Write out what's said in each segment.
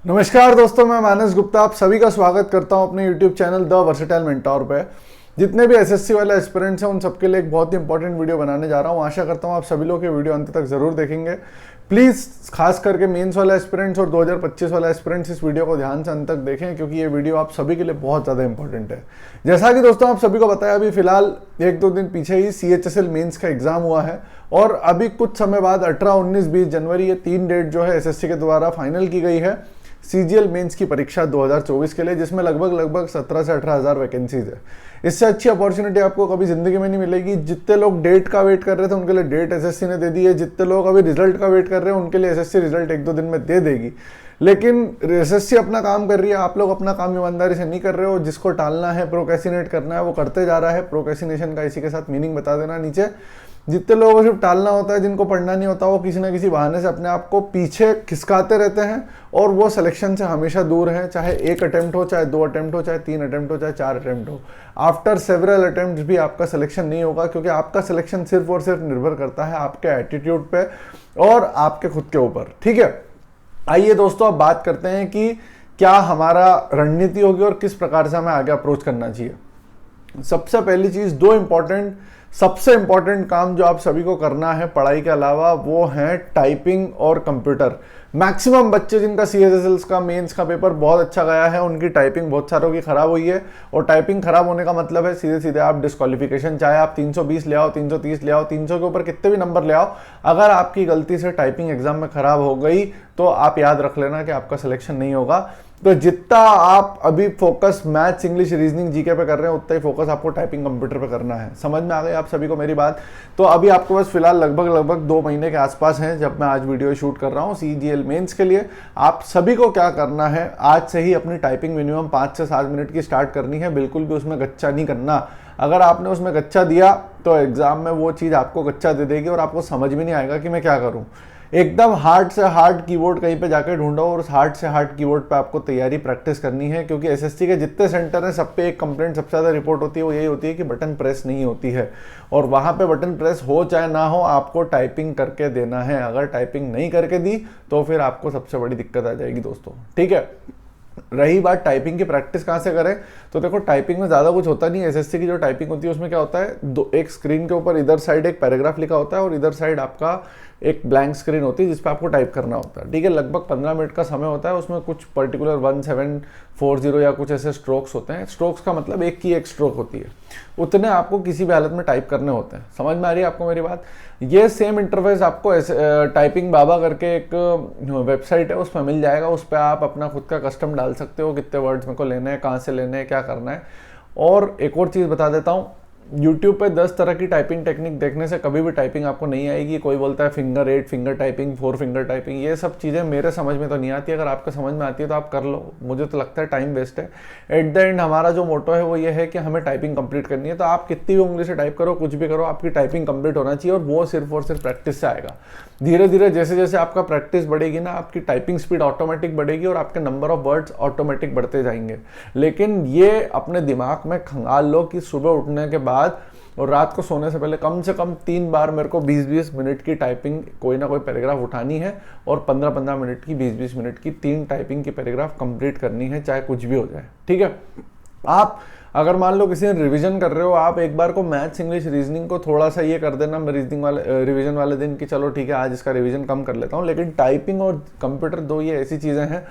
नमस्कार दोस्तों, मैं मानस गुप्ता आप सभी का स्वागत करता हूं अपने YouTube channel the versatile mentor पे। जितने भी एसएससी वाले एस्पिरेंट्स हैं उन सबके लिए एक बहुत ही इंपॉर्टेंट वीडियो बनाने जा रहा हूं। आशा करता हूं आप सभी लोग ये वीडियो अंत तक जरूर देखेंगे। प्लीज़ खास करके मेंस वाले एस्पिरेंट्स और 2025 वाले एस्पिरेंट्स इस वीडियो को ध्यान से अंत तक देखें, क्योंकि ये वीडियो आप सभी के लिए बहुत ज़्यादा इंपॉर्टेंट है। जैसा कि दोस्तों आप सभी को बताया, अभी फिलहाल एक दो दिन पीछे ही CHSL मेंस का एग्जाम हुआ है और अभी कुछ समय बाद 18, 19, 20 जनवरी ये 3 डेट जो है एसएससी के द्वारा फाइनल की गई है CGL मेंस की परीक्षा 2024 के लिए, जिसमें लगभग 17 से 18 हज़ार वैकेंसीज है। इससे अच्छी अपॉर्चुनिटी आपको कभी जिंदगी में नहीं मिलेगी। जितने लोग डेट का वेट कर रहे थे उनके लिए डेट एसएससी ने दे दी है, जितने लोग अभी रिजल्ट का वेट कर रहे हैं उनके लिए एसएससी रिजल्ट 1-2 दिन में दे देगी। लेकिन एसएससी अपना काम कर रही है, आप लोग अपना काम ईमानदारी से नहीं कर रहे हो। जिसको टालना है, प्रोक्रेस्टिनेट करना है, वो करते जा रहा है। प्रोक्रेस्टिनेशन का इसी के साथ मीनिंग बता देना नीचे। जितने लोगों को सिर्फ टालना होता है, जिनको पढ़ना नहीं होता, वो किसी ना किसी बहाने से अपने आप को पीछे खिसकाते रहते हैं और वो सिलेक्शन से हमेशा दूर हैं। चाहे 1 अटेम्प्ट हो, चाहे 2 अटेम्प्ट हो, चाहे 3 अटेम्प्ट हो, चाहे 4 अटेम्प्ट हो। आफ्टर सेवरल अटेम्प्ट भी आपका सिलेक्शन नहीं होगा, क्योंकि आपका सिलेक्शन सिर्फ और सिर्फ निर्भर करता है आपके एटीट्यूड पे और आपके खुद के ऊपर। ठीक है, आइए दोस्तों अब बात करते हैं कि क्या हमारा रणनीति होगी और किस प्रकार से हमें आगे अप्रोच करना चाहिए। सबसे पहली चीज, सबसे इंपॉर्टेंट काम जो आप सभी को करना है पढ़ाई के अलावा, वो है टाइपिंग और कंप्यूटर। मैक्सिमम बच्चे जिनका CHSL का मेंस का पेपर बहुत अच्छा गया है, उनकी टाइपिंग बहुत सारों की खराब हुई है। और टाइपिंग खराब होने का मतलब है सीधे सीधे आप डिस्क्वालिफिकेशन। चाहे आप 320 ले आओ, 330 ले आओ, 300 के ऊपर कितने भी नंबर ले आओ, अगर आपकी गलती से टाइपिंग एग्जाम में खराब हो गई तो आप याद रख लेना कि आपका सिलेक्शन नहीं होगा। तो जितना आप अभी focus maths, English, reasoning, GK पे कर रहे हैं, उतना ही फोकस आपको टाइपिंग कंप्यूटर पे करना है। समझ में आ गई आप सभी को मेरी बात? तो अभी आपको बस फिलहाल लगभग 2 महीने के आसपास हैं जब मैं आज वीडियो शूट कर रहा हूँ CGL मेंस के लिए। आप सभी को क्या करना है, आज से ही अपनी टाइपिंग मिनिमम 5 से 7 मिनट की स्टार्ट करनी है। बिल्कुल भी उसमें गच्चा नहीं करना। अगर आपने उसमें गच्चा दिया तो एग्जाम में वो चीज़ आपको गच्चा दे देगी और आपको समझ भी नहीं आएगा कि मैं क्या करूँ। एकदम हार्ड से हार्ड कीबोर्ड कहीं पे जाके ढूंढो और उस हार्ड से हार्ड कीबोर्ड पे आपको तैयारी प्रैक्टिस करनी है, क्योंकि एसएससी के जितने सेंटर हैं सब पे एक कंप्लेंट सबसे ज़्यादा रिपोर्ट होती है, वो यही होती है कि बटन प्रेस नहीं होती है। और वहाँ पे बटन प्रेस हो चाहे ना हो, आपको टाइपिंग करके देना है। अगर टाइपिंग नहीं करके दी तो फिर आपको सबसे बड़ी दिक्कत आ जाएगी दोस्तों। ठीक है, रही बात टाइपिंग की प्रैक्टिस कहाँ से करें, तो देखो टाइपिंग में ज़्यादा कुछ होता नहीं है। एसएससी की जो टाइपिंग होती है उसमें क्या होता है, एक स्क्रीन के ऊपर इधर साइड एक पैराग्राफ लिखा होता है और इधर साइड आपका एक ब्लैंक स्क्रीन होती है जिस पे आपको टाइप करना होता है। ठीक है, लगभग 15 मिनट का समय होता है। उसमें कुछ पर्टिकुलर 1740 या कुछ ऐसे स्ट्रोक्स होते हैं। स्ट्रोक्स का मतलब एक की एक स्ट्रोक होती है, उतने आपको किसी भी हालत में टाइप करने होते हैं। समझ में आ रही है आपको मेरी बात? ये सेम इंटरफेस आपको टाइपिंग बाबा करके एक वेबसाइट है, उस पर मिल जाएगा। उस पर आप अपना खुद का कस्टम डाल सकते हो, कितने वर्ड्स मेरे को लेने हैं, कहाँ से लेने हैं, क्या करना है। और एक और चीज़ बता देता हूँ, YouTube पे 10 तरह की टाइपिंग टेक्निक देखने से कभी भी टाइपिंग आपको नहीं आएगी। कोई बोलता है finger 8 finger typing, 4 finger typing, ये सब चीज़ें मेरे समझ में तो नहीं आती। अगर आपको समझ में आती है तो आप कर लो, मुझे तो लगता है टाइम वेस्ट है। एट द एंड हमारा जो मोटो है वो ये है कि हमें टाइपिंग कंप्लीट करनी है। तो आप कितनी भी उंगली से टाइप करो, कुछ भी करो, आपकी टाइपिंग कंप्लीट होना चाहिए। और वो सिर्फ और सिर्फ प्रैक्टिस से आएगा। धीरे धीरे जैसे जैसे आपका प्रैक्टिस बढ़ेगी ना, आपकी टाइपिंग स्पीड ऑटोमेटिक बढ़ेगी और आपके नंबर ऑफ वर्ड्स ऑटोमेटिक बढ़ते जाएंगे। लेकिन ये अपने दिमाग में खंगाल लो कि सुबह उठने के बाद और रात को सोने से पहले कम से कम 3 बार मेरे को 20-20 मिनट की टाइपिंग, कोई ना कोई पैराग्राफ उठानी है और 15-15 मिनट की, 20-20 मिनट की 3 टाइपिंग की पैराग्राफ कंप्लीट करनी है, चाहे कुछ भी हो जाए। ठीक है, आप अगर मान लो किसी ने रिवीजन कर रहे हो, आप एक बार को मैथ्स, इंग्लिश, रीजनिंग को थोड़ा सा ये कर देना रीजनिंग वाले रिवीजन वाले दिन कि चलो ठीक है आज इसका रिवीजन कम कर लेता हूँ। लेकिन टाइपिंग और कंप्यूटर, दो ये ऐसी चीज़ें हैं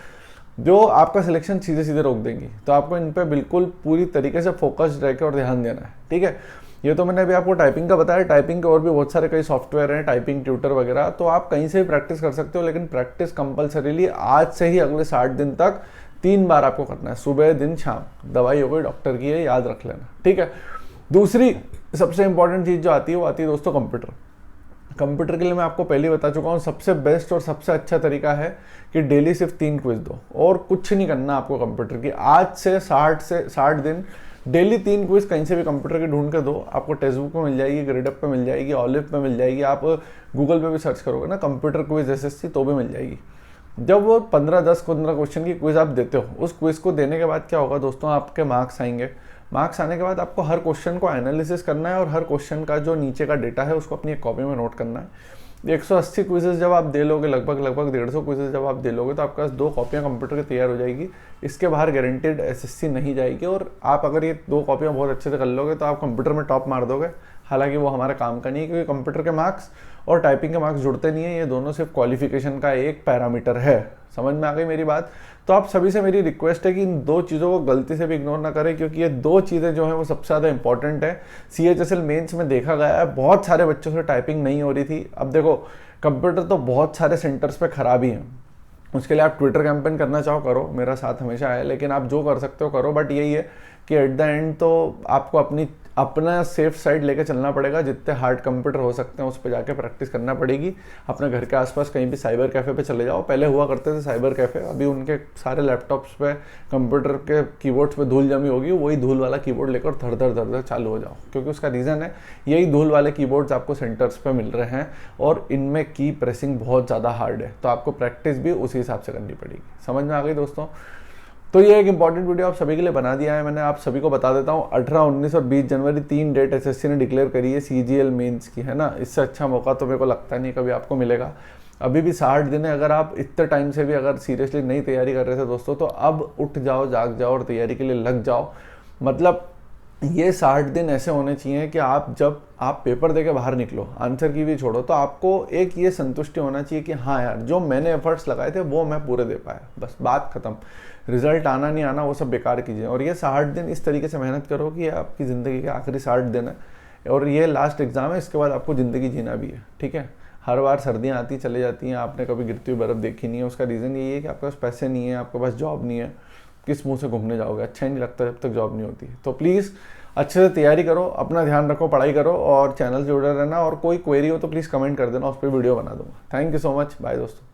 जो आपका सिलेक्शन सीधे सीधे रोक देंगी। तो आपको इन पर बिल्कुल पूरी तरीके से फोकस्ड रह के और ध्यान देना है। ठीक है, ये तो मैंने अभी आपको टाइपिंग का बताया। टाइपिंग के और भी बहुत सारे कई सॉफ्टवेयर हैं, टाइपिंग ट्यूटर वगैरह, तो आप कहीं से भी प्रैक्टिस कर सकते हो। लेकिन प्रैक्टिस कंपलसरीली आज से ही अगले 60 दिन तक 3 बार आपको करना है, सुबह, दिन, शाम। दवाई हो गई डॉक्टर की है, याद रख लेना। ठीक है, दूसरी सबसे इंपॉर्टेंट चीज़ जो आती है वो आती है दोस्तों कंप्यूटर। कंप्यूटर के लिए मैं आपको पहले बता चुका हूँ, सबसे बेस्ट और सबसे अच्छा तरीका है कि डेली सिर्फ 3 क्विज दो और कुछ नहीं करना आपको कंप्यूटर की। आज से 60 दिन डेली 3 क्विज कहीं से भी कंप्यूटर की ढूंढ के दो। आपको टेक्स्ट बुक में मिल जाएगी, ग्रेडअप पे मिल जाएगी, ऑलिव पे मिल जाएगी। आप गूगल पे भी सर्च करोगे ना कंप्यूटर क्विज एसएससी तो भी मिल जाएगी। जब वो 15 क्वेश्चन की क्विज आप देते हो, उस क्विज को देने के बाद क्या होगा दोस्तों, आपके मार्क्स आएंगे। मार्क्स आने के बाद आपको हर क्वेश्चन को एनालिसिस करना है और हर क्वेश्चन का जो नीचे का डेटा है उसको अपनी एक कॉपी में नोट करना है। 180 क्विजेज जब आप दे लोगे, लगभग 150 क्विजेज जब आप दे लोगे, तो आपके पास 2 कॉपियाँ कंप्यूटर की तैयार हो जाएगी। इसके बाहर गारंटेड एसएससी नहीं जाएगी। और आप अगर ये 2 कॉपियाँ बहुत अच्छे से कर लोगे तो आप कंप्यूटर में टॉप मार दोगे। हालांकि वो हमारे काम का नहीं है, क्योंकि कंप्यूटर के मार्क्स और टाइपिंग के मार्क्स जुड़ते नहीं है। ये दोनों सिर्फ क्वालिफिकेशन का एक पैरामीटर है। समझ में आ गई मेरी बात? तो आप सभी से मेरी रिक्वेस्ट है कि इन 2 चीज़ों को गलती से भी इग्नोर ना करें, क्योंकि ये 2 चीज़ें जो हैं वो सबसे ज़्यादा इंपॉर्टेंट है। CHSL मेंस में देखा गया है बहुत सारे बच्चों से टाइपिंग नहीं हो रही थी। अब देखो, कंप्यूटर तो बहुत सारे सेंटर्स पे खराब ही हैं। उसके लिए आप ट्विटर कैंपेन करना चाहो करो, मेरा साथ हमेशा है, लेकिन आप जो कर सकते हो करो। बट यही है कि एट द एंड तो आपको अपना सेफ साइड लेके चलना पड़ेगा। जितने हार्ड कंप्यूटर हो सकते हैं उस पर जाके प्रैक्टिस करना पड़ेगी। अपने घर के आसपास कहीं भी साइबर कैफ़े पे चले जाओ। पहले हुआ करते थे साइबर कैफ़े, अभी उनके सारे लैपटॉप्स पे कंप्यूटर के कीबोर्ड्स पे धूल जमी होगी। वही धूल वाला कीबोर्ड लेकर धर धर चालू हो जाओ, क्योंकि उसका रीज़न है यही धूल वाले कीबोर्ड्स आपको सेंटर्स पे मिल रहे हैं और इनमें की प्रेसिंग बहुत ज़्यादा हार्ड है। तो आपको प्रैक्टिस भी उसी हिसाब से करनी पड़ेगी। समझ में आ गई दोस्तों? तो ये एक इंपॉर्टेंट वीडियो आप सभी के लिए बना दिया है मैंने। आप सभी को बता देता हूँ, 18, 19 और 20 जनवरी 3 डेट एसएससी ने डिक्लेयर करी है CGL मेंस की, है ना। इससे अच्छा मौका तो मेरे को लगता नहीं कभी आपको मिलेगा। अभी भी 60 दिन है। अगर आप इतने टाइम से भी अगर सीरियसली नहीं तैयारी कर रहे थे दोस्तों, तो अब उठ जाओ, जाग जाओ और तैयारी के लिए लग जाओ। मतलब ये 60 दिन ऐसे होने चाहिए कि जब आप पेपर देके बाहर निकलो, आंसर की भी छोड़ो, तो आपको एक ये संतुष्टि होना चाहिए कि हाँ यार, जो मैंने एफर्ट्स लगाए थे वो मैं पूरे दे पाया। बस बात खत्म। रिजल्ट आना नहीं आना वो सब बेकार कीजिए। और ये 60 दिन इस तरीके से मेहनत करो कि आपकी ज़िंदगी के आखिरी 60 दिन है और ये लास्ट एग्ज़ाम है। इसके बाद आपको ज़िंदगी जीना भी है, ठीक है। हर बार सर्दियाँ आती चले जाती हैं, आपने कभी गिरती हुई बर्फ़ देखी नहीं है। उसका रीज़न यही है कि आपके पास पैसे नहीं है, आपके पास जॉब नहीं है। किस मुंह से घूमने जाओगे? अच्छा ही नहीं लगता जब तक जॉब नहीं होती। तो प्लीज़ अच्छे से तैयारी करो, अपना ध्यान रखो, पढ़ाई करो और चैनल से जुड़े रहना। और कोई क्वेरी हो तो प्लीज़ कमेंट कर देना, उस पर वीडियो बना दूंगा। Thank you so much. Bye दोस्तों।